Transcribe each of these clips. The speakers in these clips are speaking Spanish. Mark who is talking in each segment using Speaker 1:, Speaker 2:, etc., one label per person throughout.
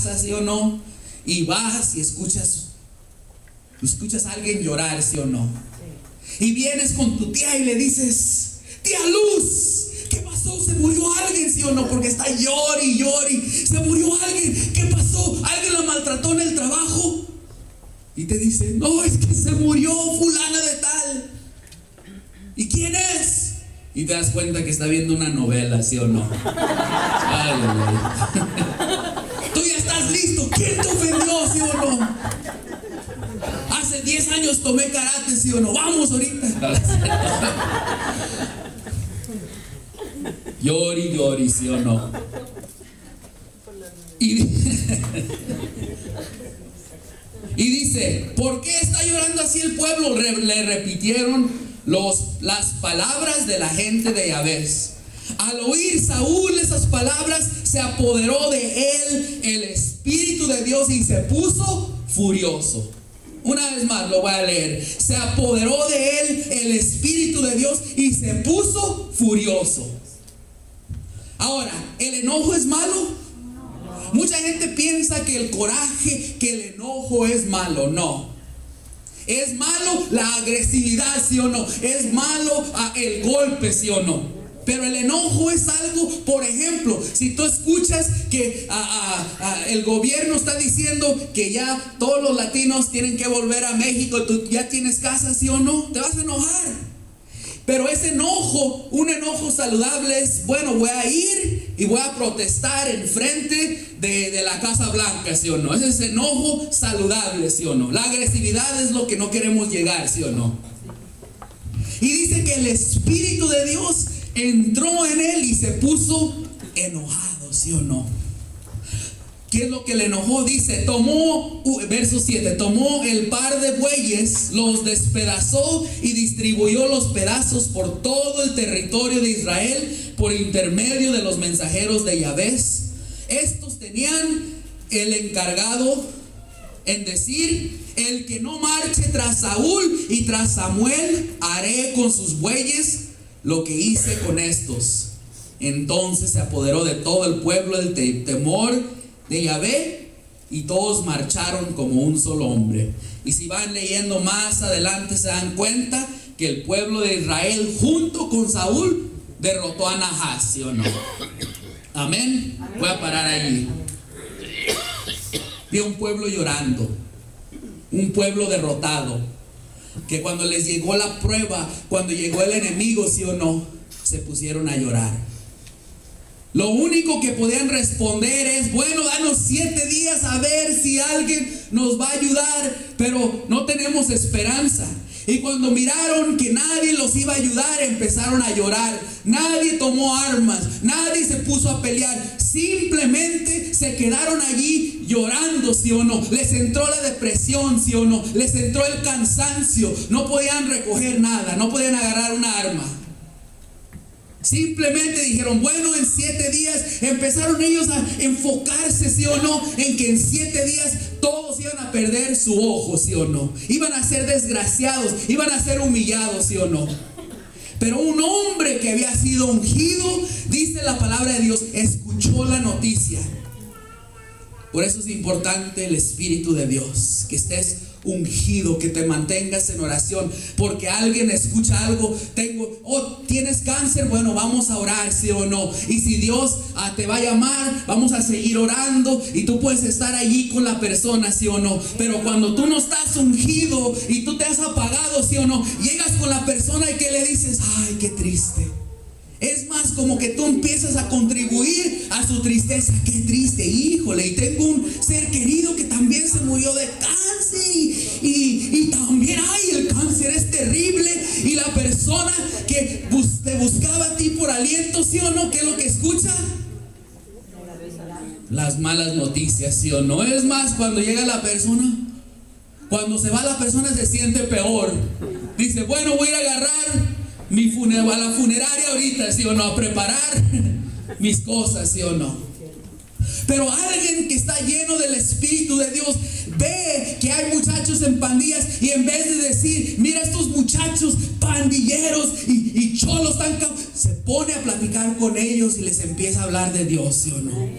Speaker 1: casa, ¿sí o no? Y vas y escuchas a alguien llorar, ¿sí o no? Y vienes con tu tía y le dices: tía Luz, ¿qué pasó? ¿Se murió alguien, sí o no? Porque está llori. ¿Se murió alguien? ¿Qué pasó? ¿Alguien la maltrató en el trabajo? Y te dice: no, es que se murió fulana de tal. ¿Y quién es? Y te das cuenta que está viendo una novela, ¿sí o no? Ay. Tú ya estás listo. ¿Quién te ofendió, sí o no? Hace 10 años tomé karate, ¿sí o no? Vamos ahorita. Llori, ¿sí o no? Y dice: ¿por qué está llorando así el pueblo? Le repitieron las palabras de la gente de Yabes. Al oír Saúl esas palabras, se apoderó de él el Espíritu de Dios y se puso furioso. Una vez más lo voy a leer. Se apoderó de él el Espíritu de Dios y se puso furioso. Ahora, ¿el enojo es malo? Mucha gente piensa que el coraje, que el enojo es malo. No. Es malo la agresividad, ¿sí o no? Es malo el golpe, ¿sí o no? Pero el enojo es algo, por ejemplo, si tú escuchas que el gobierno está diciendo que ya todos los latinos tienen que volver a México, tú ya tienes casa, ¿sí o no? Te vas a enojar. Pero ese enojo, un enojo saludable es: bueno, voy a ir y voy a protestar en frente de la Casa Blanca, ¿sí o no? Ese es enojo saludable, ¿sí o no? La agresividad es lo que no queremos llegar, ¿sí o no? Y dice que el Espíritu de Dios entró en él y se puso enojado, ¿sí o no? ¿Qué es lo que le enojó? Dice: tomó, verso 7, tomó el par de bueyes, los despedazó y distribuyó los pedazos por todo el territorio de Israel por intermedio de los mensajeros de Yabes. Estos tenían el encargado en decir: el que no marche tras Saúl y tras Samuel, haré con sus bueyes lo que hice con estos. Entonces se apoderó de todo el pueblo el temor de Yahvé, y todos marcharon como un solo hombre. Y si van leyendo más adelante, se dan cuenta que el pueblo de Israel junto con Saúl derrotó a Nahas, ¿sí o no? Amén. Voy a parar allí. Vi un pueblo llorando, un pueblo derrotado, que cuando les llegó la prueba, cuando llegó el enemigo, ¿sí o no?, se pusieron a llorar. Lo único que podían responder es: bueno, danos 7 días a ver si alguien nos va a ayudar, pero no tenemos esperanza. Y cuando miraron que nadie los iba a ayudar, empezaron a llorar. Nadie tomó armas, nadie se puso a pelear. Simplemente se quedaron allí llorando, ¿sí o no? Les entró la depresión, ¿sí o no? Les entró el cansancio. No podían recoger nada, no podían agarrar una arma. Simplemente dijeron: bueno, en 7 días. Empezaron ellos a enfocarse, ¿sí o no?, en que en 7 días todos iban a perder su ojo, ¿sí o no? Iban a ser desgraciados, iban a ser humillados, ¿sí o no? Pero un hombre que había sido ungido, dice la palabra de Dios, escuchó la noticia. Por eso es importante el Espíritu de Dios, que estés ungido, que te mantengas en oración, porque alguien escucha algo: tienes cáncer, bueno, vamos a orar, ¿sí o no? Y si Dios te va a llamar, vamos a seguir orando, y tú puedes estar allí con la persona, ¿sí o no? Pero cuando tú no estás ungido y tú te has apagado, ¿sí o no?, llegas con la persona y que le dices: ay, qué triste. Es más, como que tú empiezas a contribuir a su tristeza. Qué triste, híjole, y tengo un ser querido que también se murió de cáncer, y también, ay, el cáncer es terrible. Y la persona que te buscaba a ti por aliento, ¿sí o no?, ¿qué es lo que escucha? Las malas noticias, ¿sí o no? Es más, cuando llega la persona, cuando se va la persona, se siente peor. Dice: bueno, voy a ir a agarrar a la funeraria ahorita, ¿sí o no?, a preparar mis cosas, ¿sí o no? Pero alguien que está lleno del Espíritu de Dios ve que hay muchachos en pandillas, y en vez de decir: mira, estos muchachos pandilleros y cholos se pone a platicar con ellos y les empieza a hablar de Dios, ¿sí o no?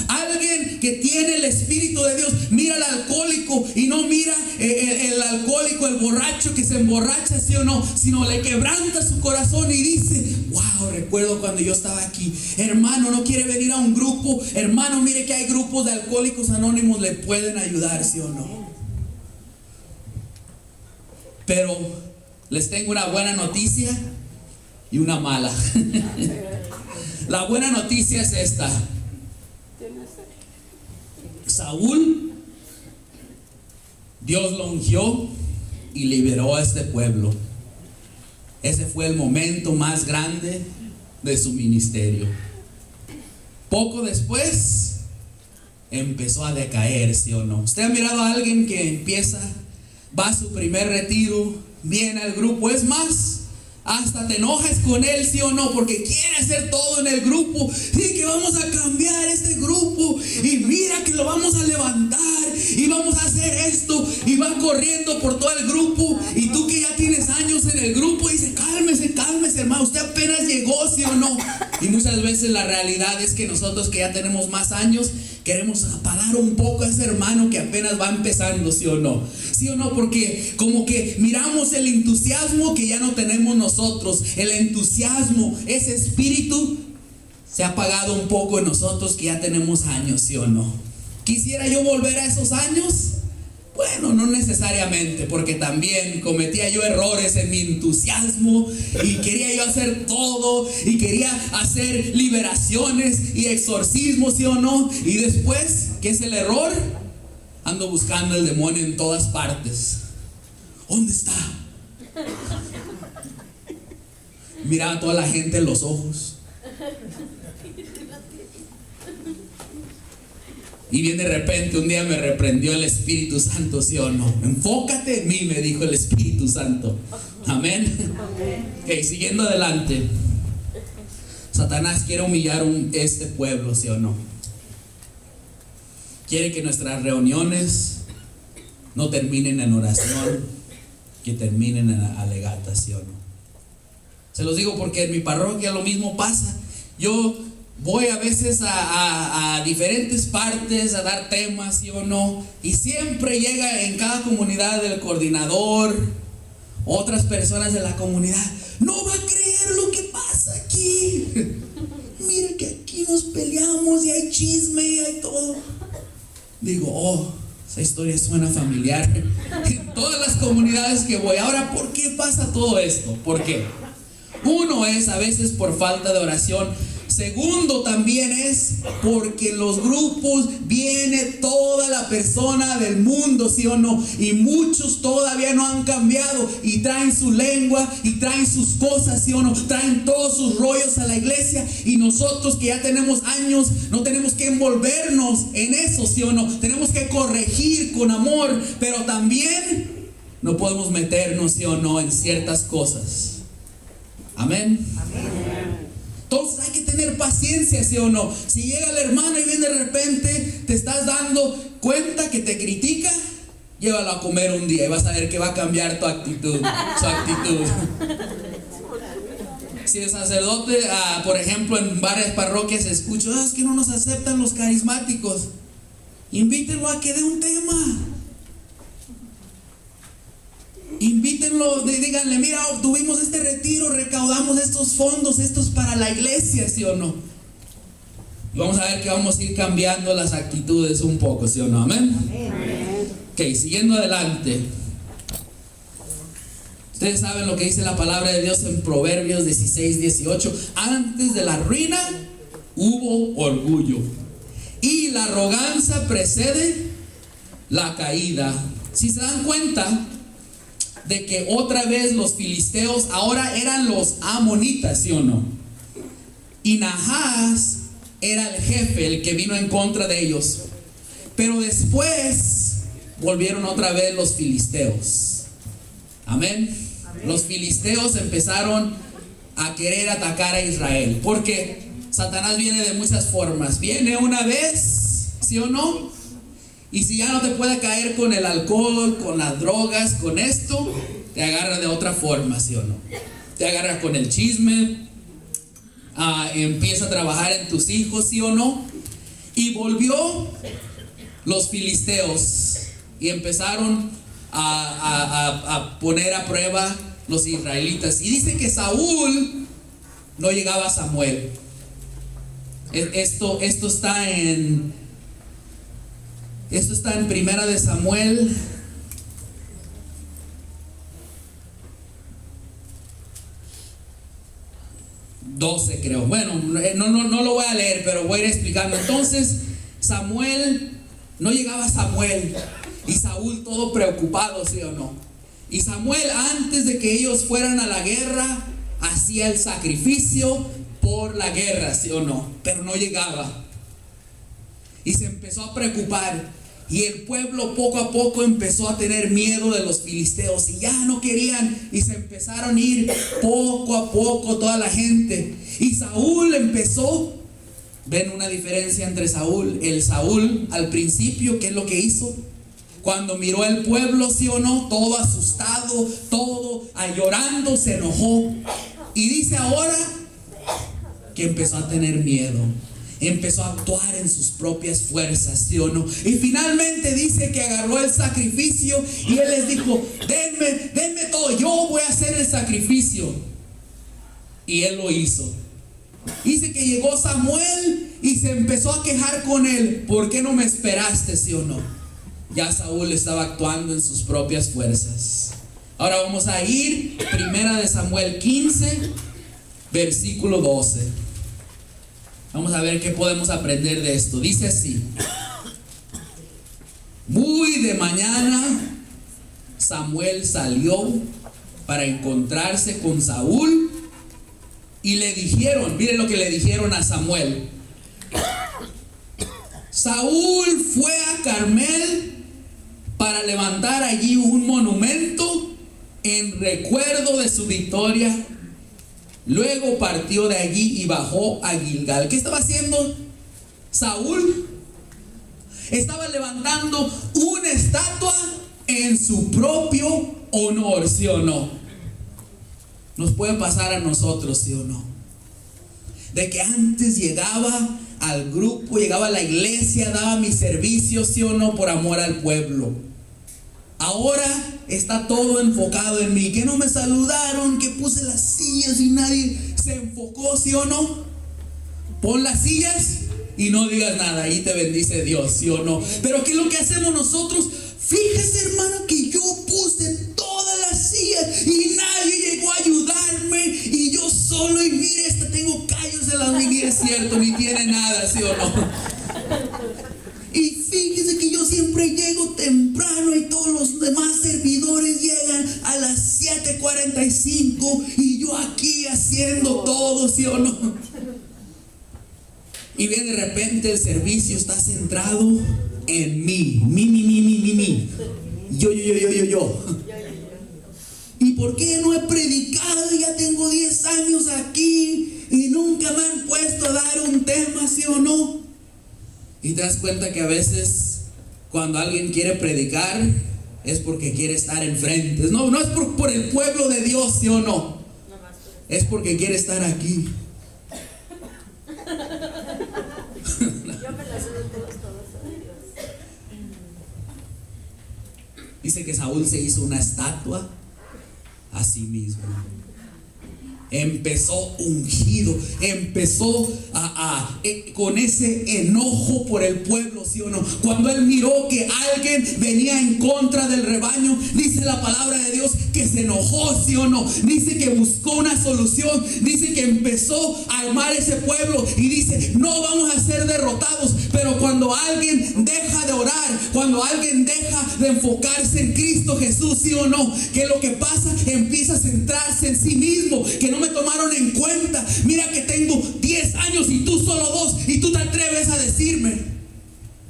Speaker 1: Alguien que tiene el Espíritu de Dios mira al alcohólico y no mira el alcohólico, el borracho que se emborracha, sí o no, sino le quebranta su corazón y dice: wow, recuerdo cuando yo estaba aquí. Hermano, no quiere venir a un grupo. Hermano, mire que hay grupos de alcohólicos anónimos, le pueden ayudar, sí o no. Pero les tengo una buena noticia y una mala. La buena noticia es esta: Saúl, Dios lo ungió y liberó a este pueblo. Ese fue el momento más grande de su ministerio. Poco después empezó a decaer, ¿sí o no? ¿Usted ha mirado a alguien que empieza, va a su primer retiro, viene al grupo? Es más, hasta te enojas con él, ¿sí o no? Porque quiere hacer todo en el grupo. Sí, que vamos a cambiar este grupo, y mira que lo vamos a levantar, y vamos a hacer esto, y va corriendo por todo el grupo. Y tú que ya tienes años en el grupo, dice: cálmese, cálmese, hermano, usted apenas llegó, ¿sí o no? Y muchas veces la realidad es que nosotros que ya tenemos más años queremos apagar un poco a ese hermano que apenas va empezando, ¿sí o no? ¿Sí o no? Porque como que miramos el entusiasmo que ya no tenemos nosotros. El entusiasmo, ese espíritu se ha apagado un poco en nosotros que ya tenemos años, ¿sí o no? ¿Quisiera yo volver a esos años? Bueno, no necesariamente, porque también cometía yo errores en mi entusiasmo y quería yo hacer todo y quería hacer liberaciones y exorcismos, ¿sí o no? Y después, ¿qué es el error? Ando buscando el demonio en todas partes. ¿Dónde está? Miraba a toda la gente en los ojos. Y bien de repente un día me reprendió el Espíritu Santo, ¿sí o no? Enfócate en mí, me dijo el Espíritu Santo. Amén. Ok, siguiendo adelante. Satanás quiere humillar este pueblo, ¿sí o no? Quiere que nuestras reuniones no terminen en oración, que terminen en alegatas, ¿sí o no? Se los digo porque en mi parroquia lo mismo pasa. Yo voy a veces a diferentes partes a dar temas, ¿sí o no? Y siempre llega en cada comunidad el coordinador, otras personas de la comunidad: no va a creer lo que pasa aquí. Mire que aquí nos peleamos y hay chisme y hay todo. Digo: oh, esa historia suena familiar. En todas las comunidades que voy. Ahora, ¿por qué pasa todo esto? ¿Por qué? Uno es a veces por falta de oración. Segundo, también es porque en los grupos viene toda la persona del mundo, ¿sí o no? Y muchos todavía no han cambiado y traen su lengua y traen sus cosas, ¿sí o no? Traen todos sus rollos a la iglesia, y nosotros que ya tenemos años no tenemos que envolvernos en eso, ¿sí o no? Tenemos que corregir con amor, pero también no podemos meternos, ¿sí o no?, en ciertas cosas. Amén. Amén. Entonces hay que tener paciencia, ¿sí o no? Si llega el hermano y bien de repente te estás dando cuenta que te critica, llévalo a comer un día y vas a ver que va a cambiar tu actitud, su actitud. Si el sacerdote, por ejemplo, en varias parroquias escucho: es que no nos aceptan los carismáticos, invítenlo a que dé un tema. Invítenlo, díganle: mira, tuvimos este retiro, recaudamos estos fondos, estos para la iglesia, ¿sí o no? Y vamos a ver que vamos a ir cambiando las actitudes un poco, ¿sí o no? Amén. Amén. Ok, siguiendo adelante. Ustedes saben lo que dice la palabra de Dios en Proverbios 16:18. Antes de la ruina hubo orgullo, y la arrogancia precede la caída. Si se dan cuenta de que otra vez los filisteos ahora eran los amonitas, ¿sí o no? Y Nahas era el jefe, el que vino en contra de ellos. Pero después volvieron otra vez los filisteos. Amén. Amén. Los filisteos empezaron a querer atacar a Israel, porque Satanás viene de muchas formas. Viene una vez, ¿sí o no? Y si ya no te puede caer con el alcohol, con las drogas, con esto, te agarra de otra forma, ¿sí o no? Te agarra con el chisme, empieza a trabajar en tus hijos, ¿sí o no? Y volvió los filisteos y empezaron a poner a prueba los israelitas. Y dice que Saúl no llegaba a Samuel. Esto está en Primera de Samuel 12, creo. Bueno, no lo voy a leer, pero voy a ir explicando. Entonces, Samuel, no llegaba Samuel, y Saúl todo preocupado, ¿sí o no? Y Samuel, antes de que ellos fueran a la guerra, hacía el sacrificio por la guerra, ¿sí o no? Pero no llegaba. Y se empezó a preocupar. Y el pueblo poco a poco empezó a tener miedo de los filisteos. Y ya no querían. Y se empezaron a ir poco a poco toda la gente. Y Saúl empezó. ¿Ven una diferencia entre Saúl? El Saúl al principio, ¿qué es lo que hizo? Cuando miró al pueblo, ¿sí o no? Todo asustado, todo llorando, se enojó. Y dice ahora que empezó a tener miedo. Empezó a actuar en sus propias fuerzas, ¿sí o no? Y finalmente dice que agarró el sacrificio y él les dijo: denme todo, yo voy a hacer el sacrificio. Y él lo hizo. Dice que llegó Samuel y se empezó a quejar con él: ¿por qué no me esperaste, sí o no? Ya Saúl estaba actuando en sus propias fuerzas. Ahora vamos a ir, Primera de Samuel 15, versículo 12. Vamos a ver qué podemos aprender de esto. Dice así: muy de mañana Samuel salió para encontrarse con Saúl y le dijeron, miren lo que le dijeron a Samuel: Saúl fue a Carmel para levantar allí un monumento en recuerdo de su victoria. Luego partió de allí y bajó a Gilgal. ¿Qué estaba haciendo Saúl? Estaba levantando una estatua en su propio honor, ¿sí o no? Nos puede pasar a nosotros, ¿sí o no? De que antes llegaba al grupo, llegaba a la iglesia, daba mi servicio, ¿sí o no? Por amor al pueblo. Ahora está todo enfocado en mí. Que no me saludaron, que puse las sillas y nadie se enfocó, ¿sí o no? Pon las sillas y no digas nada, ahí te bendice Dios, ¿sí o no? Pero ¿qué es lo que hacemos nosotros? Fíjese, hermano, que yo puse todas las sillas y nadie llegó a ayudarme y yo solo, y mire, tengo callos en la mía, es cierto, ni tiene nada, ¿sí o no? Y fíjese que yo siempre llego temprano y todos los demás servidores llegan a las 7:45 y yo aquí haciendo todo, ¿sí o no? Y bien, de repente el servicio está centrado en mí. Mi. Yo. ¿Y por qué no he predicado? Ya tengo 10 años aquí y nunca me han puesto a dar un tema, ¿sí o no? Y te das cuenta que a veces cuando alguien quiere predicar es porque quiere estar enfrente. No es por el pueblo de Dios, ¿sí o no? Es porque quiere estar aquí. Dice que Saúl se hizo una estatua a sí mismo. Empezó ungido, empezó con ese enojo por el pueblo, ¿sí o no? Cuando él miró que alguien venía en contra del rebaño, dice la palabra de Dios que se enojó, ¿sí o no? Dice que buscó una solución, dice que empezó a armar ese pueblo y dice: no vamos a ser derrotados. Pero cuando alguien deja de orar, cuando alguien deja de enfocarse en Cristo Jesús, ¿sí o no? ¿Qué es lo que pasa? Empieza a centrarse en sí mismo, que no me tomaron en cuenta. Mira que tengo 10 años y tú solo 2 y tú te atreves a decirme.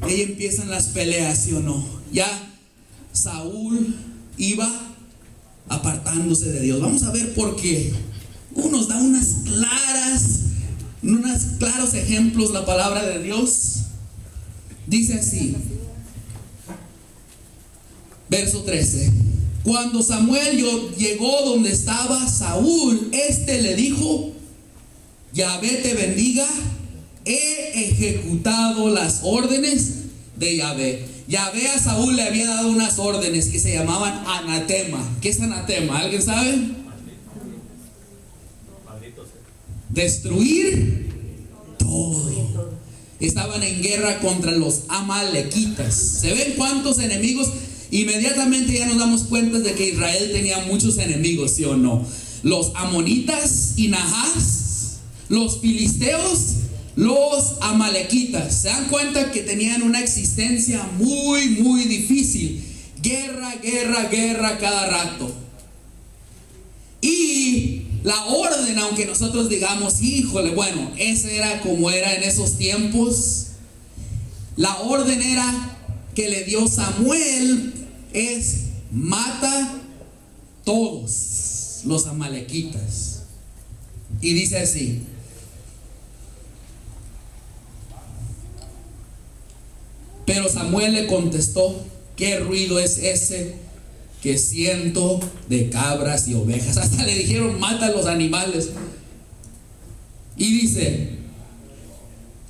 Speaker 1: Y ahí empiezan las peleas, ¿sí o no? Ya Saúl iba apartándose de Dios. Vamos a ver por qué. Nos da unos claros ejemplos la palabra de Dios. Dice así, verso 13: cuando Samuel llegó donde estaba Saúl, le dijo: Yahvé te bendiga he ejecutado las órdenes de Yahvé. Yahvé a Saúl le había dado unas órdenes que se llamaban anatema. ¿Qué es anatema? ¿Alguien sabe? Destruir todo. Estaban en guerra contra los amalequitas. ¿Se ven cuántos enemigos? Inmediatamente ya nos damos cuenta de que Israel tenía muchos enemigos, ¿sí o no? Los amonitas y Nahas, los filisteos, los amalequitas. Se dan cuenta que tenían una existencia muy difícil. Guerra cada rato. Y la orden, aunque nosotros digamos, híjole, bueno, ese era como era en esos tiempos. La orden era que le dio Samuel es: mata todos los amalequitas. Y dice así: pero Samuel le contestó: ¿qué ruido es ese que siento de cabras y ovejas? Hasta le dijeron: mata a los animales. Y dice: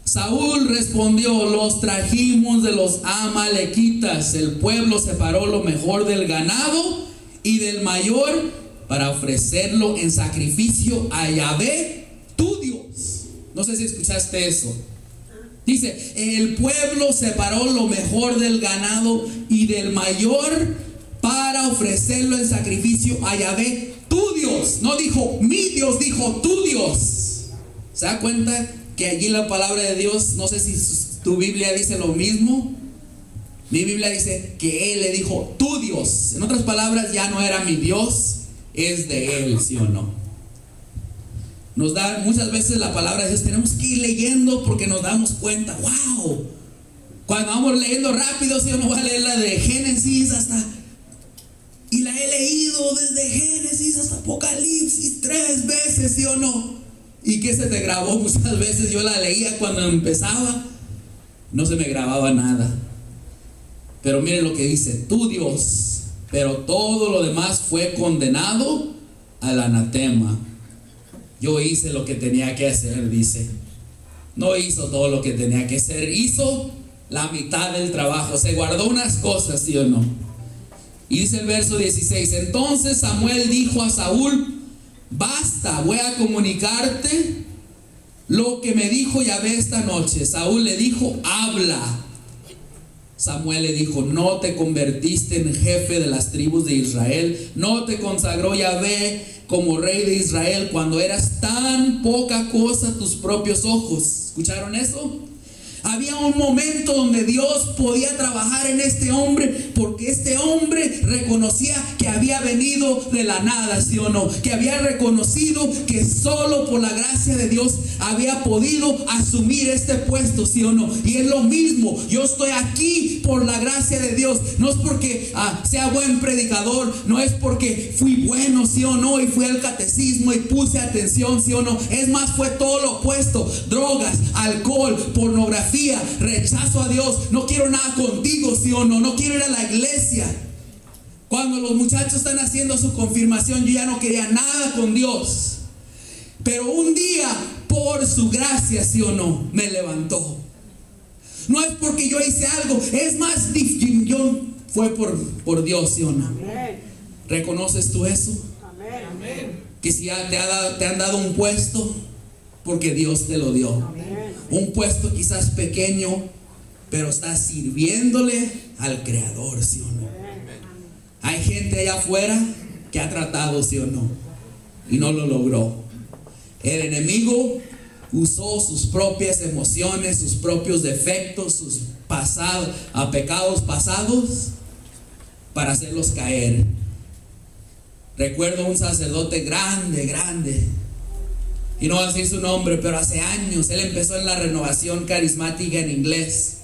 Speaker 1: Saúl respondió: los trajimos de los amalequitas. El pueblo separó lo mejor del ganado y del mayor para ofrecerlo en sacrificio a Yahvé, tu Dios. No sé si escuchaste eso. Dice: el pueblo separó lo mejor del ganado y del mayor para ofrecerlo en sacrificio a Yahvé, tu Dios. No dijo mi Dios, dijo tu Dios. ¿Se da cuenta que allí la palabra de Dios, no sé si tu Biblia dice lo mismo? Mi Biblia dice que Él le dijo tu Dios. En otras palabras, ya no era mi Dios, es de Él, ¿sí o no? Nos da muchas veces la palabra de Dios, tenemos que ir leyendo porque nos damos cuenta, wow, cuando vamos leyendo rápido, si yo no voy a leer la de Génesis hasta, y la he leído desde Génesis hasta Apocalipsis 3 veces, ¿sí o no? ¿Y qué se te grabó? Muchas veces yo la leía cuando empezaba, no se me grababa nada. Pero miren lo que dice: tu Dios. Pero todo lo demás fue condenado al anatema. Yo hice lo que tenía que hacer, dice. No hizo todo lo que tenía que hacer, hizo la mitad del trabajo. Se guardó unas cosas, ¿sí o no? Y dice el verso 16: entonces Samuel dijo a Saúl: basta, voy a comunicarte lo que me dijo Yahvé esta noche. Saúl le dijo: habla. Samuel le dijo: no te convertiste en jefe de las tribus de Israel, no te consagró Yahvé como rey de Israel cuando eras tan poca cosa a tus propios ojos. ¿Escucharon eso? Había un momento donde Dios podía trabajar en este hombre, porque este hombre reconocía que había venido de la nada, ¿sí o no? Que había reconocido que solo por la gracia de Dios había podido asumir este puesto, ¿sí o no? Y es lo mismo, yo estoy aquí por la gracia de Dios. No es porque sea buen predicador, no es porque fui bueno, ¿sí o no? Y fui al catecismo y puse atención, ¿sí o no? Es más, fue todo lo opuesto: drogas, alcohol, pornografía, rechazo a Dios. No quiero nada contigo, ¿sí o no? No quiero ir a la iglesia. Cuando los muchachos están haciendo su confirmación, yo ya no quería nada con Dios. Pero un día, por su gracia, ¿sí o no?, me levantó. No es porque yo hice algo, es más, yo fue por Dios, ¿sí o no? Amén. ¿Reconoces tú eso? Amén. Que si ya te han dado un puesto, porque Dios te lo dio. Amén. Un puesto quizás pequeño, pero estás sirviéndole al Creador, ¿sí o no? Hay gente allá afuera que ha tratado, ¿sí o no?, y no lo logró. El enemigo usó sus propias emociones, sus propios defectos, sus pecados pasados para hacerlos caer. Recuerdo un sacerdote grande, y no voy a decir su nombre, pero hace años, él empezó en la renovación carismática en inglés,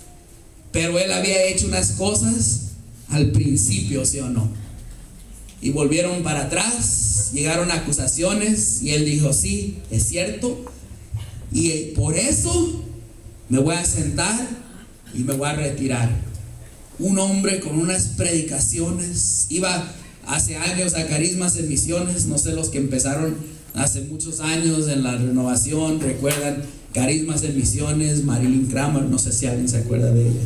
Speaker 1: pero él había hecho unas cosas al principio, ¿sí o no? Y volvieron para atrás, llegaron acusaciones, y él dijo: sí, es cierto, y por eso me voy a sentar y me voy a retirar. Un hombre con unas predicaciones, iba hace años a Carismas en Misiones, no sé, los que empezaron hace muchos años en la renovación recuerdan Carismas en Misiones, Marilyn Kramer, no sé si alguien se acuerda de ella.